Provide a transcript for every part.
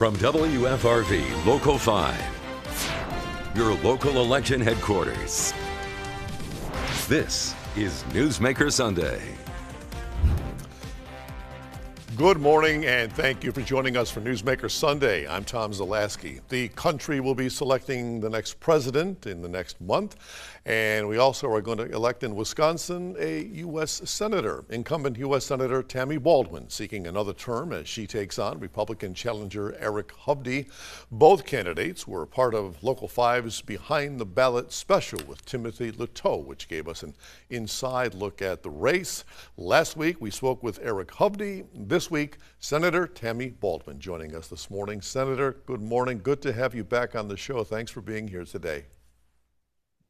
From WFRV Local 5, your local election headquarters. This is Newsmaker Sunday. Good morning, and thank you for joining us for Newsmaker Sunday. I'm Tom Zalaski. The country will be selecting the next president in the next month, and we also are going to elect in Wisconsin a U.S. Senator. Incumbent U.S. Senator Tammy Baldwin seeking another term as she takes on Republican challenger Eric Hovde. Both candidates were part of Local 5's Behind the Ballot special with Timothy Leteau, which gave us an inside look at the race. Last week, we spoke with Eric Hovde. This week, Senator Tammy Baldwin joining us this morning. Senator, good morning. Good to have you back on the show. Thanks for being here today.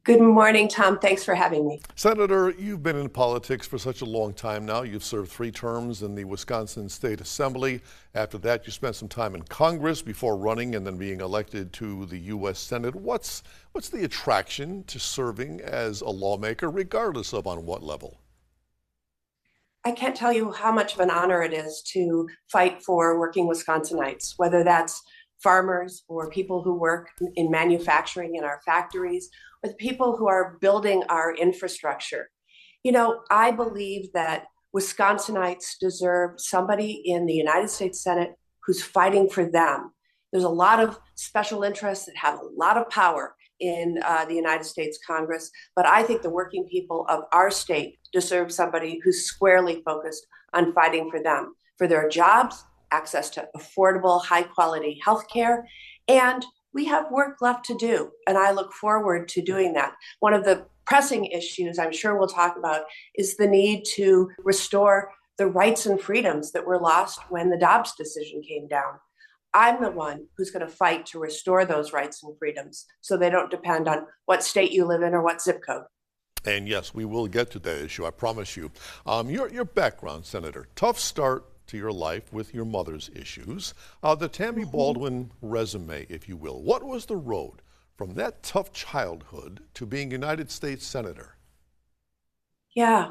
Good morning, Tom. Thanks for having me. Senator, you've been in politics for such a long time now. You've served 3 terms in the Wisconsin State Assembly. After that, you spent some time in Congress before running and then being elected to the U.S. Senate. What's the attraction to serving as a lawmaker, regardless of on what level? I can't tell you how much of an honor it is to fight for working Wisconsinites, whether that's farmers or people who work in manufacturing in our factories, or the people who are building our infrastructure. You know, I believe that Wisconsinites deserve somebody in the United States Senate who's fighting for them. There's a lot of special interests that have a lot of power in the United States Congress, but I think the working people of our state deserve somebody who's squarely focused on fighting for them, for their jobs, access to affordable, high-quality health care, and we have work left to do, and I look forward to doing that. One of the pressing issues I'm sure we'll talk about is the need to restore the rights and freedoms that were lost when the Dobbs decision came down. I'm the one who's going to fight to restore those rights and freedoms so they don't depend on what state you live in or what zip code. And yes, we will get to that issue, I promise you. Your background, Senator, tough start to your life with your mother's issues. The Tammy Baldwin resume, if you will. What was the road from that tough childhood to being United States Senator? Yeah,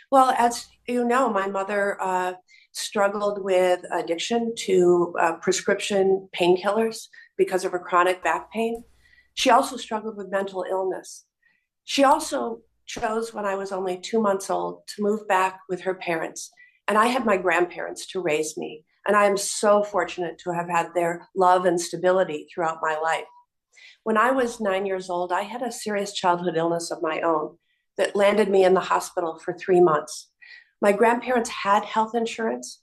well, as you know, my mother struggled with addiction to prescription painkillers because of her chronic back pain. She also struggled with mental illness. She also chose, when I was only 2 months old, to move back with her parents. And I had my grandparents to raise me. And I am so fortunate to have had their love and stability throughout my life. When I was 9 years old, I had a serious childhood illness of my own that landed me in the hospital for 3 months. My grandparents had health insurance,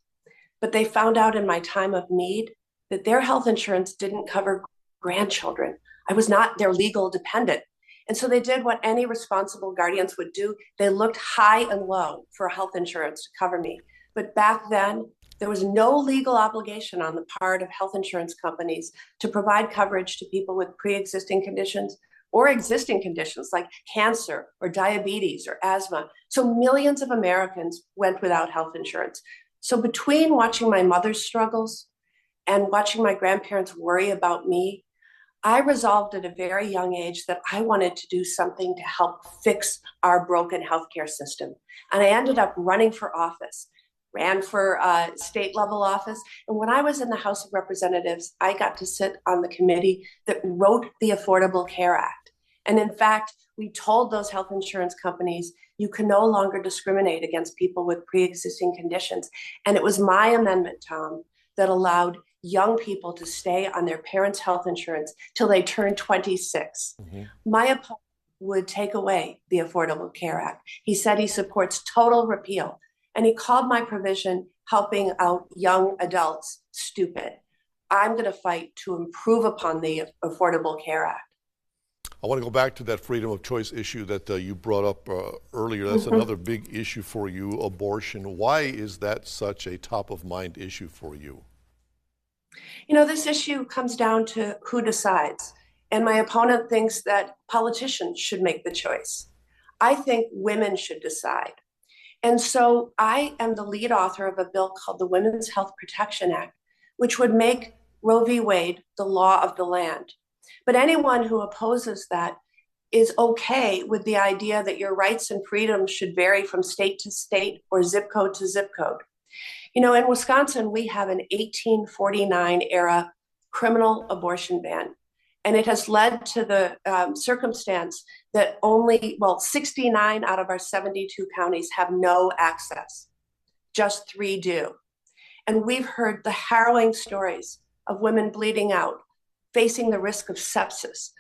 but they found out in my time of need that their health insurance didn't cover grandchildren. I was not their legal dependent. And so they did what any responsible guardians would do. They looked high and low for health insurance to cover me. But back then, there was no legal obligation on the part of health insurance companies to provide coverage to people with pre-existing conditions or existing conditions like cancer or diabetes or asthma. So millions of Americans went without health insurance. So between watching my mother's struggles and watching my grandparents worry about me, I resolved at a very young age that I wanted to do something to help fix our broken healthcare system. And I ended up running for office, ran for state level office. And when I was in the House of Representatives, I got to sit on the committee that wrote the Affordable Care Act. And in fact, we told those health insurance companies, you can no longer discriminate against people with pre-existing conditions. And it was my amendment, Tom, that allowed young people to stay on their parents' health insurance till they turn 26. Mm-hmm. My opponent would take away the Affordable Care Act. He said he supports total repeal, and he called my provision helping out young adults stupid. I'm going to fight to improve upon the Affordable Care Act. I want to go back to that freedom of choice issue that you brought up earlier. That's another big issue for you, abortion. Why is that such a top of mind issue for you? You know, this issue comes down to who decides. And my opponent thinks that politicians should make the choice. I think women should decide. And so I am the lead author of a bill called the Women's Health Protection Act, which would make Roe v. Wade the law of the land. But anyone who opposes that is okay with the idea that your rights and freedoms should vary from state to state or zip code to zip code. You know, in Wisconsin, we have an 1849 era criminal abortion ban. And it has led to the circumstance that only, 69 out of our 72 counties have no access. Just 3 do. And we've heard the harrowing stories of women bleeding out, facing the risk of sepsis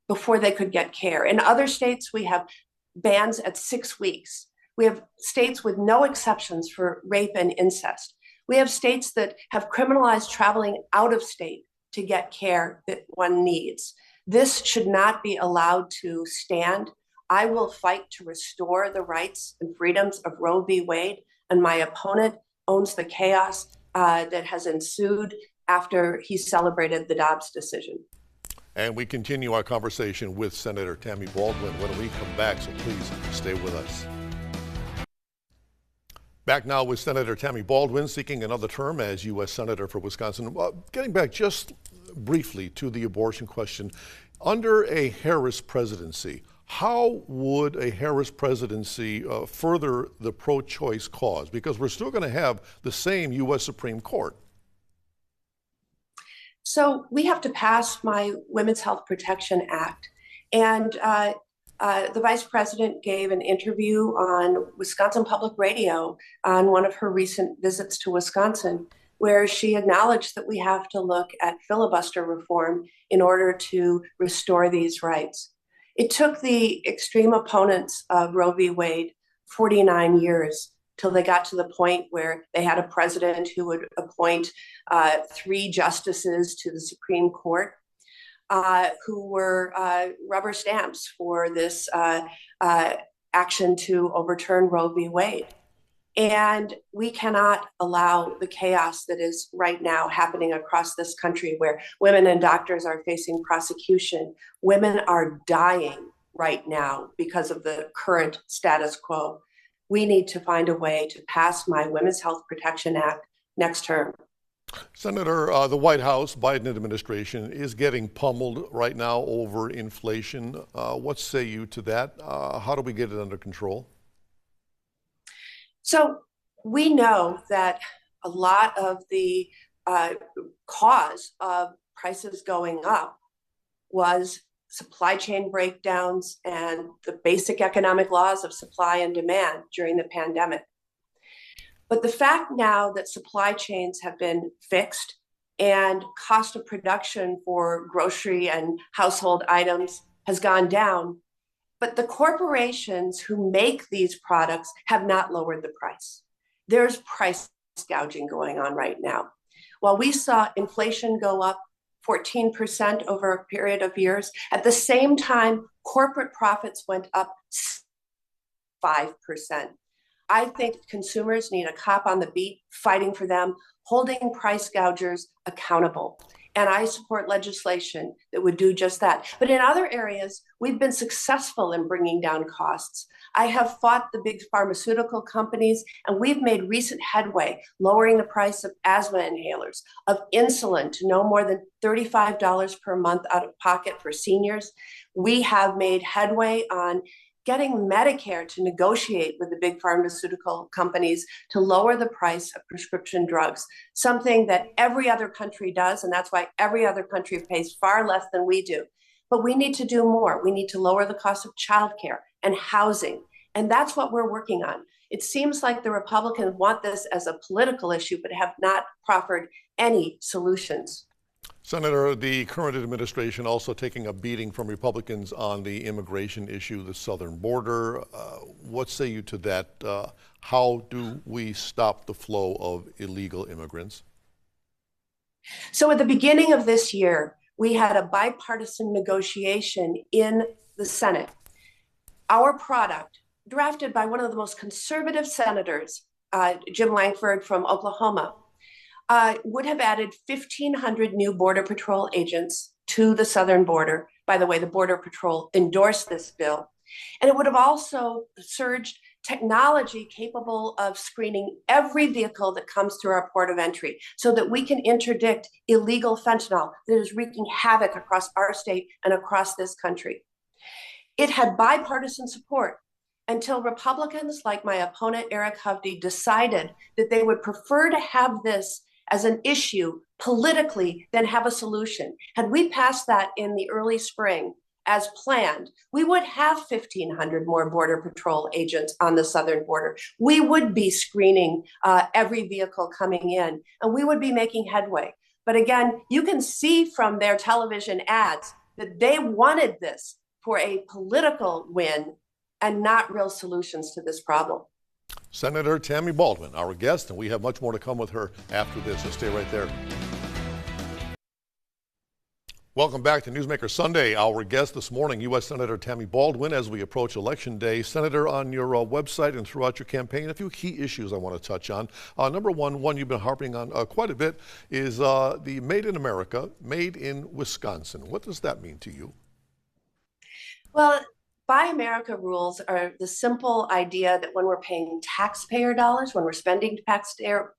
before they could get care. In other states, we have bans at 6 weeks. We have states with no exceptions for rape and incest. We have states that have criminalized traveling out of state to get care that one needs. This should not be allowed to stand. I will fight to restore the rights and freedoms of Roe v. Wade, and my opponent owns the chaos that has ensued after he celebrated the Dobbs decision. And we continue our conversation with Senator Tammy Baldwin when we come back, so please stay with us. Back now with Senator Tammy Baldwin, seeking another term as U.S. Senator for Wisconsin. Getting back just briefly to the abortion question, under a Harris presidency, how would a Harris presidency further the pro-choice cause? Because we're still going to have the same U.S. Supreme Court. So we have to pass my Women's Health Protection Act. And the vice president gave an interview on Wisconsin Public Radio on one of her recent visits to Wisconsin, where she acknowledged that we have to look at filibuster reform in order to restore these rights. It took the extreme opponents of Roe v. Wade 49 years till they got to the point where they had a president who would appoint 3 justices to the Supreme Court who were rubber stamps for this action to overturn Roe v. Wade. And we cannot allow the chaos that is right now happening across this country, where women and doctors are facing prosecution. Women are dying right now because of the current status quo. We need to find a way to pass my Women's Health Protection Act next term. Senator, the White House, Biden administration, is getting pummeled right now over inflation. What say you to that? How do we get it under control? So we know that a lot of the cause of prices going up was supply chain breakdowns and the basic economic laws of supply and demand during the pandemic. But the fact now that supply chains have been fixed and cost of production for grocery and household items has gone down, but the corporations who make these products have not lowered the price. There's price gouging going on right now. While we saw inflation go up 14% over a period of years, at the same time, corporate profits went up 5%. I think consumers need a cop on the beat fighting for them, holding price gougers accountable. And I support legislation that would do just that. But in other areas, we've been successful in bringing down costs. I have fought the big pharmaceutical companies, and we've made recent headway lowering the price of asthma inhalers, of insulin to no more than $35 per month out of pocket for seniors. We have made headway on getting Medicare to negotiate with the big pharmaceutical companies to lower the price of prescription drugs, something that every other country does, and that's why every other country pays far less than we do. But we need to do more. We need to lower the cost of childcare and housing, and that's what we're working on. It seems like the Republicans want this as a political issue, but have not proffered any solutions. Senator, the current administration also taking a beating from Republicans on the immigration issue, the southern border. What say you to that? How do we stop the flow of illegal immigrants? So at the beginning of this year, we had a bipartisan negotiation in the Senate. Our product, drafted by one of the most conservative senators, Jim Langford from Oklahoma, would have added 1,500 new Border Patrol agents to the southern border. By the way, the Border Patrol endorsed this bill. And it would have also surged technology capable of screening every vehicle that comes through our port of entry so that we can interdict illegal fentanyl that is wreaking havoc across our state and across this country. It had bipartisan support until Republicans like my opponent, Eric Hovde, decided that they would prefer to have this as an issue politically than have a solution. Had we passed that in the early spring as planned, we would have 1,500 more Border Patrol agents on the southern border. We would be screening every vehicle coming in, and we would be making headway. But again, you can see from their television ads that they wanted this for a political win and not real solutions to this problem. Senator Tammy Baldwin, our guest, and we have much more to come with her after this, so stay right there. Welcome back to Newsmaker Sunday. Our guest this morning, U.S. Senator Tammy Baldwin, as we approach Election Day. Senator, on your website and throughout your campaign, a few key issues I want to touch on. Number one you've been harping on quite a bit is the Made in America, Made in Wisconsin. What does that mean to you? Well, Buy America rules are the simple idea that when we're paying taxpayer dollars, when we're spending taxpayer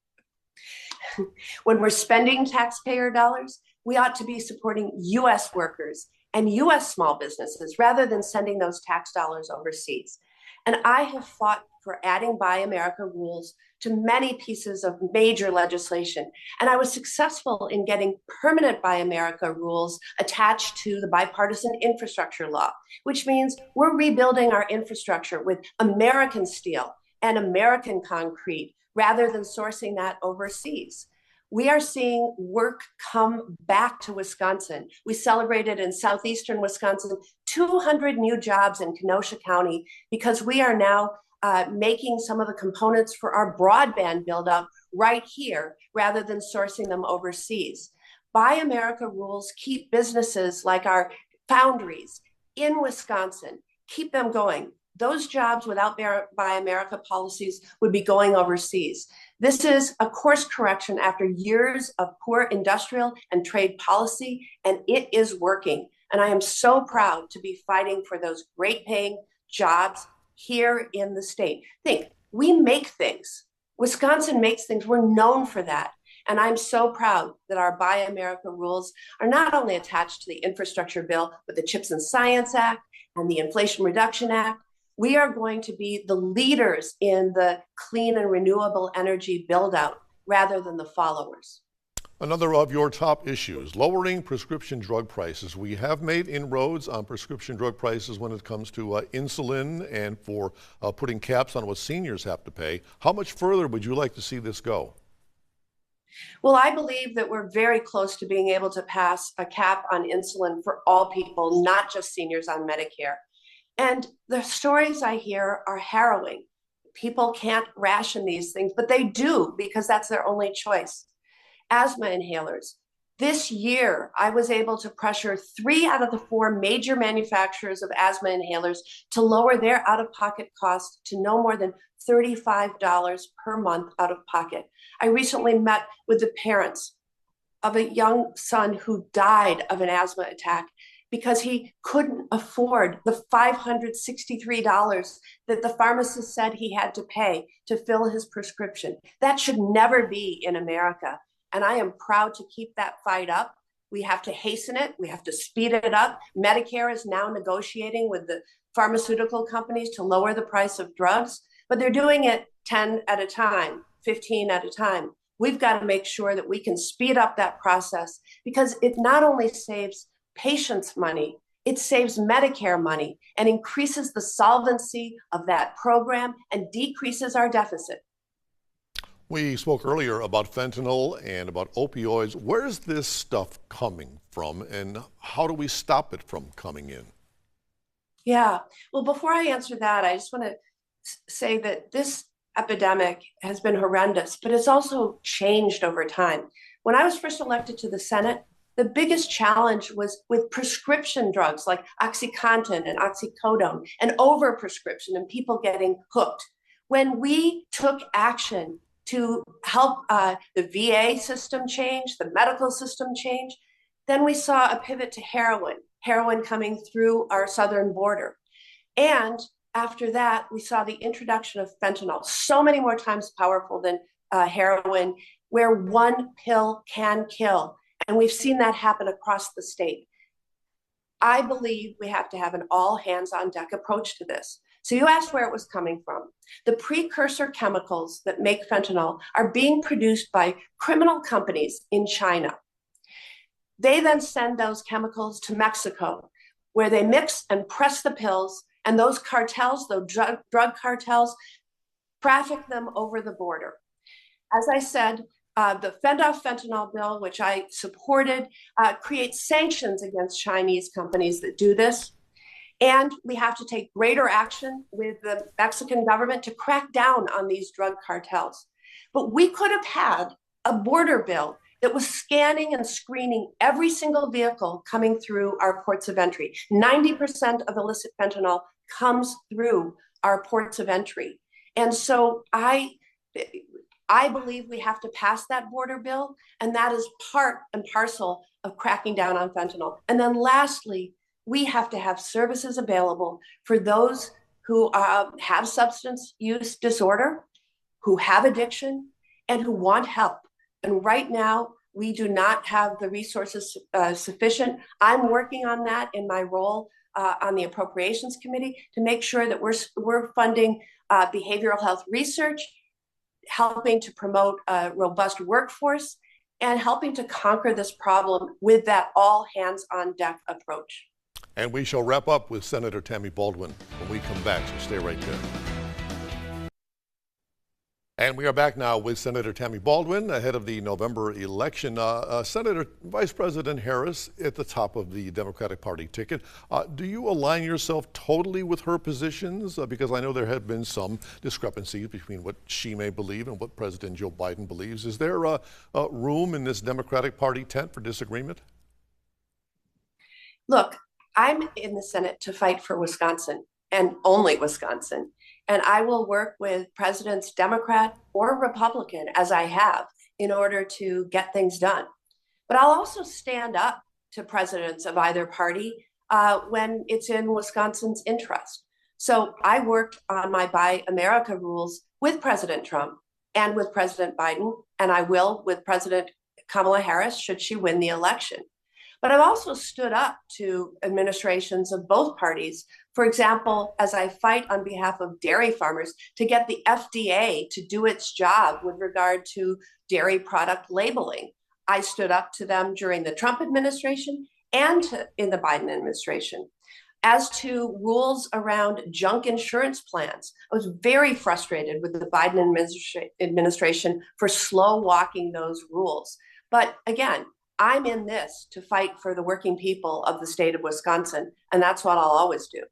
dollars, we ought to be supporting U.S. workers and U.S. small businesses rather than sending those tax dollars overseas. And I have fought for adding Buy America rules to many pieces of major legislation. And I was successful in getting permanent Buy America rules attached to the bipartisan infrastructure law, which means we're rebuilding our infrastructure with American steel and American concrete rather than sourcing that overseas. We are seeing work come back to Wisconsin. We celebrated in southeastern Wisconsin 200 new jobs in Kenosha County because we are now making some of the components for our broadband build-up right here rather than sourcing them overseas. Buy America rules keep businesses like our foundries in Wisconsin, keep them going. Those jobs without Buy America policies would be going overseas. This is a course correction after years of poor industrial and trade policy, and it is working. And I am so proud to be fighting for those great paying jobs here in the state. Think, we make things. Wisconsin makes things. We're known for that. And I'm so proud that our Buy America rules are not only attached to the infrastructure bill, but the CHIPS and Science Act and the Inflation Reduction Act. We are going to be the leaders in the clean and renewable energy build out rather than the followers. Another of your top issues, lowering prescription drug prices. We have made inroads on prescription drug prices when it comes to insulin and for putting caps on what seniors have to pay. How much further would you like to see this go? Well, I believe that we're very close to being able to pass a cap on insulin for all people, not just seniors on Medicare. And the stories I hear are harrowing. People can't ration these things, but they do because that's their only choice. Asthma inhalers. This year, I was able to pressure 3 out of the 4 major manufacturers of asthma inhalers to lower their out-of-pocket costs to no more than $35 per month out of pocket. I recently met with the parents of a young son who died of an asthma attack because he couldn't afford the $563 that the pharmacist said he had to pay to fill his prescription. That should never be in America. And I am proud to keep that fight up. We have to hasten it. We have to speed it up. Medicare is now negotiating with the pharmaceutical companies to lower the price of drugs, but they're doing it 10 at a time, 15 at a time. We've got to make sure that we can speed up that process because it not only saves patients money, it saves Medicare money and increases the solvency of that program and decreases our deficit. We spoke earlier about fentanyl and about opioids. Where's this stuff coming from and how do we stop it from coming in? Yeah, well, before I answer that, I just want to say that this epidemic has been horrendous, but it's also changed over time. When I was first elected to the Senate, the biggest challenge was with prescription drugs like OxyContin and oxycodone and overprescription and people getting hooked. When we took action to help the VA system change, the medical system change, then we saw a pivot to heroin coming through our southern border. And after that, we saw the introduction of fentanyl, so many more times powerful than heroin, where one pill can kill. And we've seen that happen across the state. I believe we have to have an all hands on deck approach to this. So you asked where it was coming from. The precursor chemicals that make fentanyl are being produced by criminal companies in China. They then send those chemicals to Mexico, where they mix and press the pills, and those cartels, those drug cartels, traffic them over the border. As I said, the fentanyl bill, which I supported, creates sanctions against Chinese companies that do this. And we have to take greater action with the Mexican government to crack down on these drug cartels. But we could have had a border bill that was scanning and screening every single vehicle coming through our ports of entry. 90% of illicit fentanyl comes through our ports of entry. And so I believe we have to pass that border bill, and that is part and parcel of cracking down on fentanyl. And then lastly, we have to have services available for those who have substance use disorder, who have addiction, and who want help. And right now, we do not have the resources sufficient. I'm working on that in my role on the Appropriations Committee to make sure that we're funding behavioral health research, helping to promote a robust workforce, and helping to conquer this problem with that all hands on deck approach. And we shall wrap up with Senator Tammy Baldwin when we come back, so stay right there. And we are back now with Senator Tammy Baldwin ahead of the November election. Senator Vice President Harris at the top of the Democratic Party ticket. Do you align yourself totally with her positions? Because I know there have been some discrepancies between what she may believe and what President Joe Biden believes. Is there room in this Democratic Party tent for disagreement? Look, I'm in the Senate to fight for Wisconsin and only Wisconsin. And I will work with presidents, Democrat or Republican, as I have, in order to get things done. But I'll also stand up to presidents of either party when it's in Wisconsin's interest. So I worked on my Buy America rules with President Trump and with President Biden, and I will with President Kamala Harris should she win the election. But I've also stood up to administrations of both parties. For example, as I fight on behalf of dairy farmers to get the FDA to do its job with regard to dairy product labeling, I stood up to them during the Trump administration and in the Biden administration. As to rules around junk insurance plans, I was very frustrated with the Biden administration for slow walking those rules. But again, I'm in this to fight for the working people of the state of Wisconsin, and that's what I'll always do.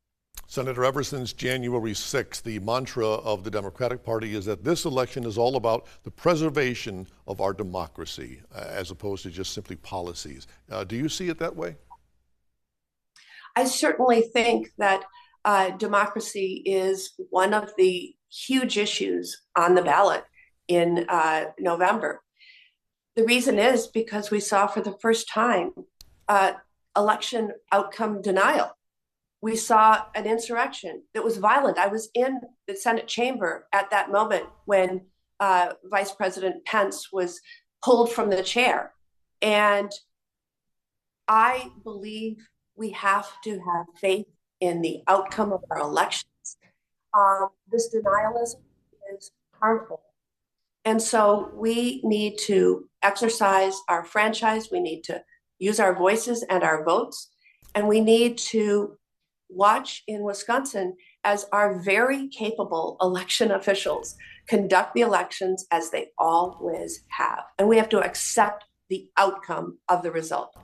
Senator, ever since January 6th, the mantra of the Democratic Party is that this election is all about the preservation of our democracy, as opposed to just simply policies. Do you see it that way? I certainly think that democracy is one of the huge issues on the ballot in November. The reason is because we saw for the first time election outcome denial. We saw an insurrection that was violent. I was in the Senate chamber at that moment when Vice President Pence was pulled from the chair. And I believe we have to have faith in the outcome of our elections. This denialism is harmful. And so we need to exercise our franchise. We need to use our voices and our votes. And we need to watch in Wisconsin as our very capable election officials conduct the elections as they always have. And we have to accept the outcome of the result.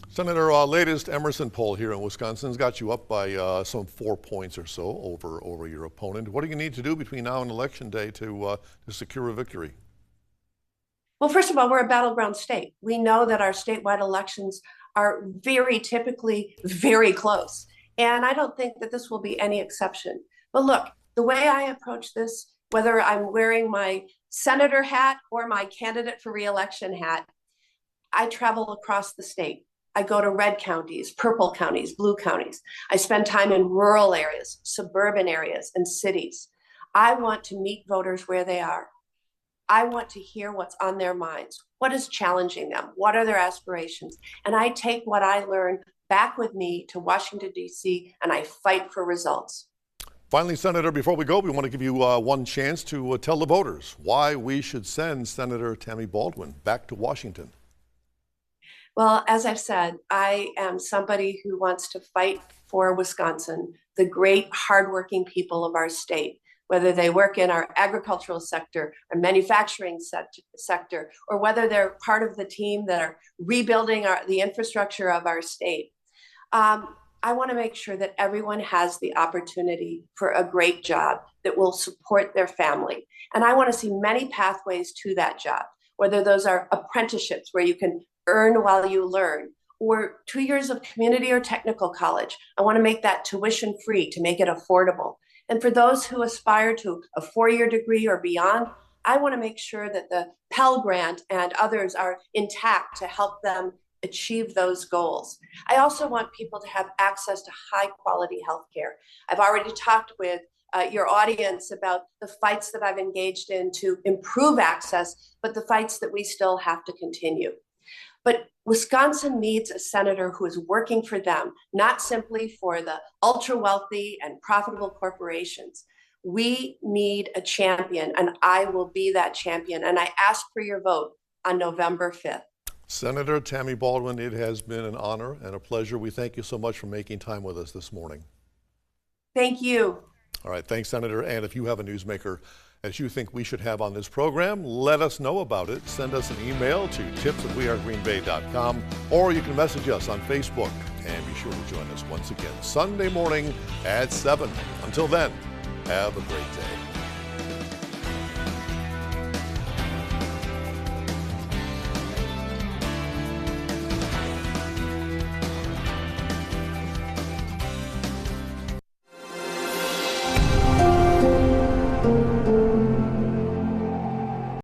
Senator, latest Emerson poll here in Wisconsin's got you up by some 4 points or so over your opponent. What do you need to do between now and Election Day to secure a victory? Well, first of all, we're a battleground state. We know that our statewide elections are very typically very close. And I don't think that this will be any exception. But look, the way I approach this, whether I'm wearing my senator hat or my candidate for re-election hat, I travel across the state. I go to red counties, purple counties, blue counties. I spend time in rural areas, suburban areas, and cities. I want to meet voters where they are. I want to hear what's on their minds. What is challenging them? What are their aspirations? And I take what I learn back with me to Washington, D.C., and I fight for results. Finally, Senator, before we go, we want to give you one chance to tell the voters why we should send Senator Tammy Baldwin back to Washington. Well, as I've said, I am somebody who wants to fight for Wisconsin, the great hardworking people of our state, whether they work in our agricultural sector or manufacturing sector, or whether they're part of the team that are rebuilding the infrastructure of our state. I want to make sure that everyone has the opportunity for a great job that will support their family. And I want to see many pathways to that job, whether those are apprenticeships where you can earn while you learn, or 2 years of community or technical college. I want to make that tuition free to make it affordable. And for those who aspire to a 4-year degree or beyond, I want to make sure that the Pell Grant and others are intact to help them achieve those goals. I also want people to have access to high quality healthcare. I've already talked with your audience about the fights that I've engaged in to improve access, but the fights that we still have to continue. But Wisconsin needs a senator who is working for them, not simply for the ultra wealthy and profitable corporations. We need a champion, and I will be that champion. And I ask for your vote on November 5th. Senator Tammy Baldwin, it has been an honor and a pleasure. We thank you so much for making time with us this morning. Thank you. All right, thanks, Senator. And if you have a newsmaker that you think we should have on this program, let us know about it. Send us an email to tips@wearegreenbay.com, or you can message us on Facebook. And be sure to join us once again Sunday morning at 7. Until then, have a great day.